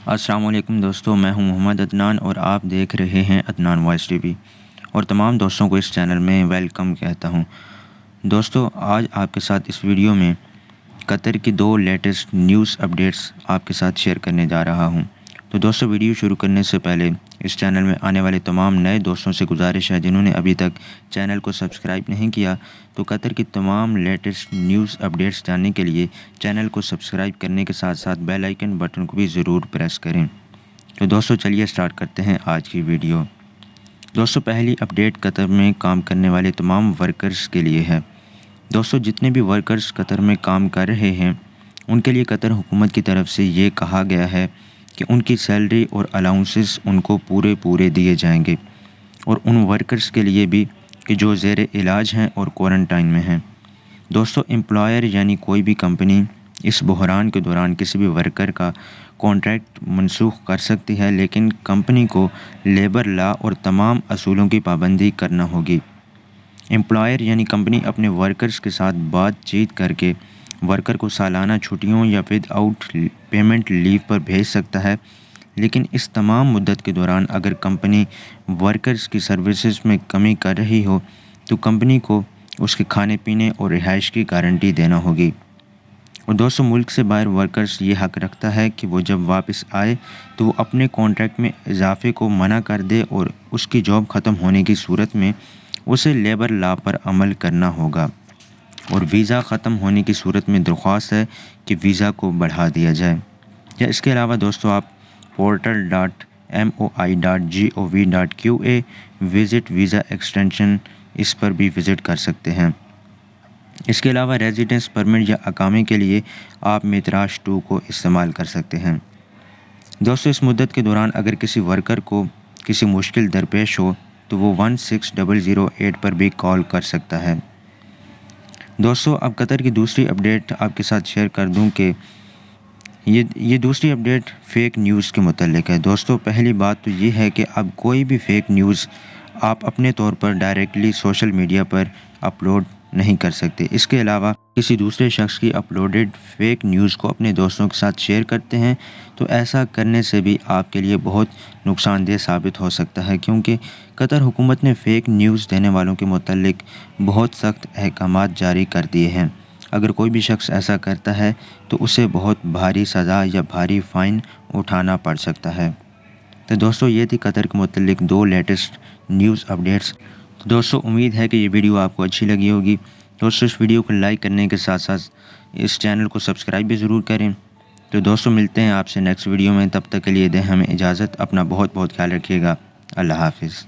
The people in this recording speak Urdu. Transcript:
السلام علیکم دوستو، میں ہوں محمد عدنان اور آپ دیکھ رہے ہیں عدنان وائس ٹی وی اور تمام دوستوں کو اس چینل میں ویلکم کہتا ہوں۔ دوستو، آج آپ کے ساتھ اس ویڈیو میں قطر کی 2 لیٹسٹ نیوز اپڈیٹس آپ کے ساتھ شیئر کرنے جا رہا ہوں۔ تو دوستو، ویڈیو شروع کرنے سے پہلے اس چینل میں آنے والے تمام نئے دوستوں سے گزارش ہے جنہوں نے ابھی تک چینل کو سبسکرائب نہیں کیا تو قطر کی تمام لیٹسٹ نیوز اپڈیٹس جاننے کے لیے چینل کو سبسکرائب کرنے کے ساتھ ساتھ بیل آئیکن بٹن کو بھی ضرور پریس کریں۔ تو دوستو، چلیے سٹارٹ کرتے ہیں آج کی ویڈیو۔ دوستو، پہلی اپڈیٹ قطر میں کام کرنے والے تمام ورکرز کے لیے ہے۔ دوستو، جتنے بھی ورکرز قطر میں کام کر رہے ہیں ان کے لیے قطر حکومت کی طرف سے یہ کہا گیا ہے کہ ان کی سیلری اور الاؤنسز ان کو پورے دیے جائیں گے، اور ان ورکرز کے لیے بھی کہ جو زیر علاج ہیں اور کوارنٹائن میں ہیں۔ دوستو، امپلائر یعنی کوئی بھی کمپنی اس بحران کے دوران کسی بھی ورکر کا کانٹریکٹ منسوخ کر سکتی ہے، لیکن کمپنی کو لیبر لا اور تمام اصولوں کی پابندی کرنا ہوگی۔ امپلائر یعنی کمپنی اپنے ورکرز کے ساتھ بات چیت کر کے ورکر کو سالانہ چھٹیوں یا ود آؤٹ پیمنٹ لیو پر بھیج سکتا ہے، لیکن اس تمام مدت کے دوران اگر کمپنی ورکرز کی سروسز میں کمی کر رہی ہو تو کمپنی کو اس کے کھانے پینے اور رہائش کی گارنٹی دینا ہوگی۔ اور دوستو، ملک سے باہر ورکرز یہ حق رکھتا ہے کہ وہ جب واپس آئے تو وہ اپنے کانٹریکٹ میں اضافے کو منع کر دے، اور اس کی جاب ختم ہونے کی صورت میں اسے لیبر لا پر عمل کرنا ہوگا، اور ویزا ختم ہونے کی صورت میں درخواست ہے کہ ویزا کو بڑھا دیا جائے۔ یا اس کے علاوہ دوستو، آپ portal.moi.gov.qa وزٹ ویزا ایکسٹینشن اس پر بھی وزٹ کر سکتے ہیں۔ اس کے علاوہ ریزیڈنس پرمٹ یا اقامے کے لیے آپ میتراش 2 کو استعمال کر سکتے ہیں۔ دوستو، اس مدت کے دوران اگر کسی ورکر کو کسی مشکل درپیش ہو تو وہ 16008 پر بھی کال کر سکتا ہے۔ دوستو، اب قطر کی دوسری اپڈیٹ آپ کے ساتھ شیئر کر دوں کہ یہ دوسری اپڈیٹ فیک نیوز کے متعلق ہے۔ دوستو، پہلی بات تو یہ ہے کہ اب کوئی بھی فیک نیوز آپ اپنے طور پر ڈائریکٹلی سوشل میڈیا پر اپلوڈ نہیں کر سکتے۔ اس کے علاوہ کسی دوسرے شخص کی اپلوڈڈ فیک نیوز کو اپنے دوستوں کے ساتھ شیئر کرتے ہیں تو ایسا کرنے سے بھی آپ کے لیے بہت نقصان دہ ثابت ہو سکتا ہے، کیونکہ قطر حکومت نے فیک نیوز دینے والوں کے متعلق بہت سخت احکامات جاری کر دیے ہیں۔ اگر کوئی بھی شخص ایسا کرتا ہے تو اسے بہت بھاری سزا یا بھاری فائن اٹھانا پڑ سکتا ہے۔ تو دوستو، یہ تھی قطر کے متعلق 2 لیٹسٹ نیوز اپڈیٹس۔ دوستو، امید ہے کہ یہ ویڈیو آپ کو اچھی لگی ہوگی۔ دوستو، اس ویڈیو کو لائک کرنے کے ساتھ ساتھ اس چینل کو سبسکرائب بھی ضرور کریں۔ تو دوستو، ملتے ہیں آپ سے نیکسٹ ویڈیو میں، تب تک کے لیے دیں ہمیں اجازت۔ اپنا بہت خیال رکھیے گا۔ اللہ حافظ۔